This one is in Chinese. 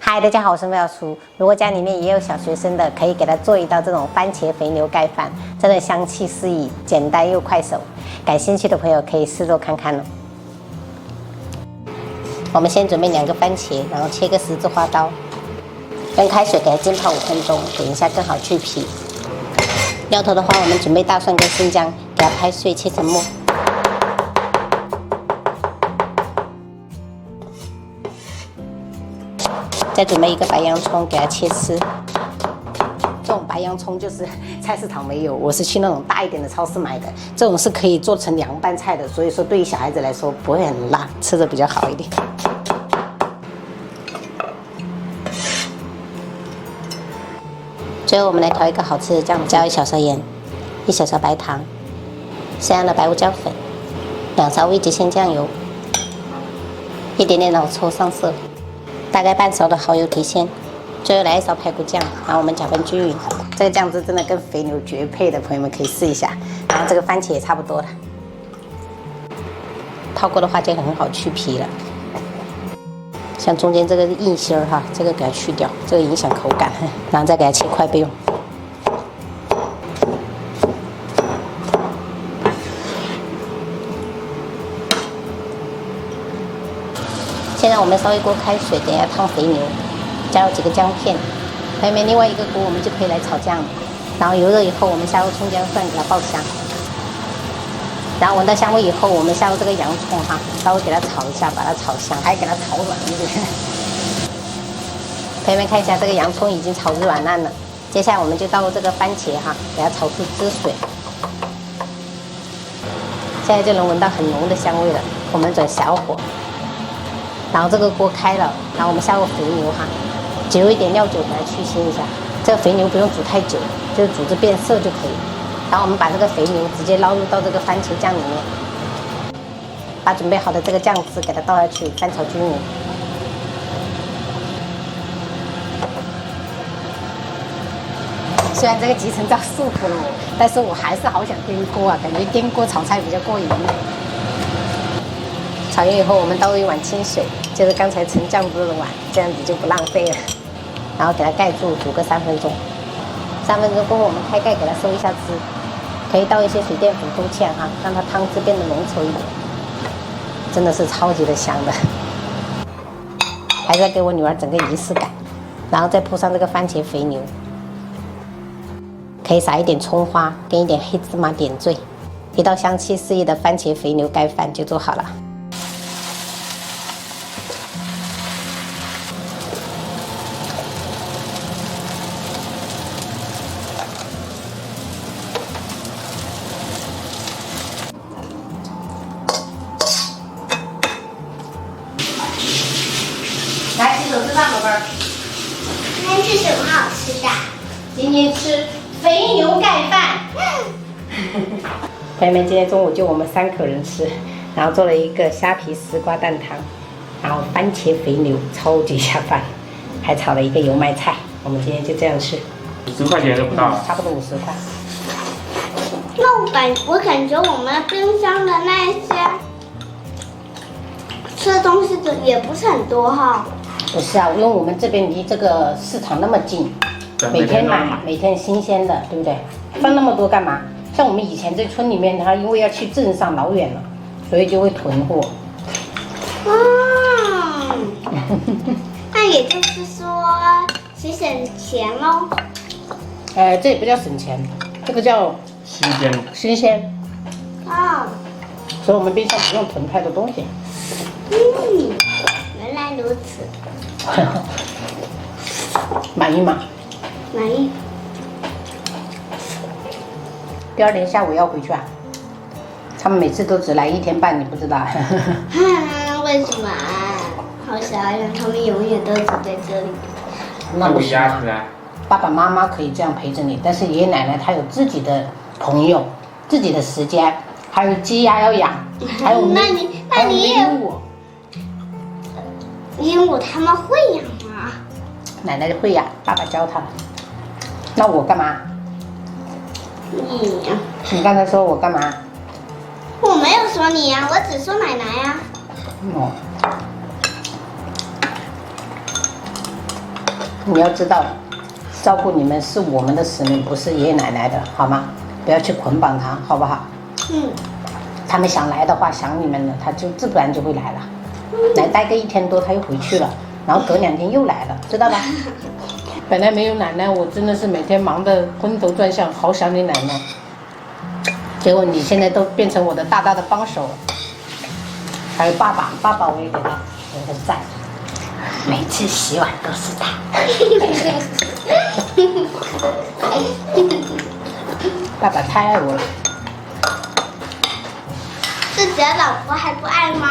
嗨，大家好，我是妙叔。如果家里面也有小学生的，可以给他做一道这种番茄肥牛盖饭，真的香气四溢，简单又快手。感兴趣的朋友可以试做看看哦。我们先准备2个番茄，然后切个十字花刀，用开水给它浸泡5分钟，等一下更好去皮。料头的话，我们准备大蒜跟生姜，给它拍碎切成末。再准备1个白洋葱，给它切丝。这种白洋葱就是菜市场没有，我是去那种大一点的超市买的。这种是可以做成凉拌菜的，所以说对于小孩子来说不会很辣，吃着比较好一点。最后我们来调一个好吃的酱，加1小勺盐，1小勺白糖，适量的白胡椒粉，2勺味极鲜酱油，一点点老抽上色。大概半勺的蚝油提鲜，最后来1勺排骨酱，然后我们搅拌均匀。这个酱汁真的跟肥牛绝配的，朋友们可以试一下。然后这个番茄也差不多了，泡过的话就很好去皮了。像中间这个硬芯儿哈，这个给它去掉，这个影响口感。然后再给它切块备用。现在我们烧一锅开水，等一下烫肥牛，加入几个姜片。朋友们，另外一个锅我们就可以来炒酱了。然后油热以后，我们下入葱姜蒜，给它爆香。然后闻到香味以后，我们下入这个洋葱哈，稍微给它炒一下，把它炒香，还给它炒软一点。朋友们看一下，这个洋葱已经炒软烂了。接下来我们就倒入这个番茄哈，给它炒出汁水。现在就能闻到很浓的香味了。我们转小火。然后这个锅开了，然后我们下入肥牛哈，挤入一点料酒给它去腥一下。这个肥牛不用煮太久，就是煮至变色就可以。然后我们把这个肥牛直接捞入到这个番茄酱里面，把准备好的这个酱汁给它倒下去，翻炒均匀。虽然这个集成灶束缚了我，但是我还是好想颠锅啊，感觉颠锅炒菜比较过瘾。炒匀以后，我们倒入1碗清水，就是刚才盛酱汁的碗，这样子就不浪费了。然后给它盖住，煮个3分钟。3分钟过后，我们开盖给它收一下汁，可以倒一些水淀粉勾芡哈，让它汤汁变得浓稠一点，真的是超级的香的。还是要给我女儿整个仪式感。然后再铺上这个番茄肥牛，可以撒一点葱花跟一点黑芝麻点缀，一道香气四溢的番茄肥牛盖饭就做好了。来洗手吃饭，宝贝儿。今天吃什么好吃的？今天吃肥牛盖饭。朋友们，今天中午就我们3口人吃，然后做了一个虾皮丝瓜蛋汤，然后番茄肥牛超级下饭，还炒了一个油麦菜。我们今天就这样吃。50块钱都不到。差不多50块。那我感觉我们冰箱的那些吃的东西也不是很多哈。不是啊，因为我们这边离这个市场那么近，每天买，每天新鲜的，对不对？放那么多干嘛？像我们以前在村里面，它因为要去镇上老远了，所以就会囤货。那也就是说省钱喽。这也不叫省钱，这个叫新鲜。哦。所以我们冰箱不用囤太多东西。原来如此。满意吗？满意。第2天下午要回去啊？他们每次都只来1天半，你不知道？为什么？好想让他们永远都只在这里。那不行啊。爸爸妈妈可以这样陪着你，但是爷爷奶奶他有自己的朋友、自己的时间，还有鸡鸭要养，还有鹦鹉。鹦鹉他们会养吗？奶奶会养，爸爸教他的。那我干嘛？你刚才说我干嘛？我没有说你呀，我只说奶奶呀。哦。你要知道，照顾你们是我们的使命，不是爷爷奶奶的，好吗？不要去捆绑他，好不好？他们想来的话，想你们了，他就自然就会来了。来待个1天多，他又回去了，然后隔2天又来了，知道吧？本来没有奶奶，我真的是每天忙得昏头转向，好想你奶奶。结果你现在都变成我的大大的帮手了。还有爸爸，爸爸我也给他赞，每次洗碗都是他。爸爸太爱我了。自己的老婆还不爱吗？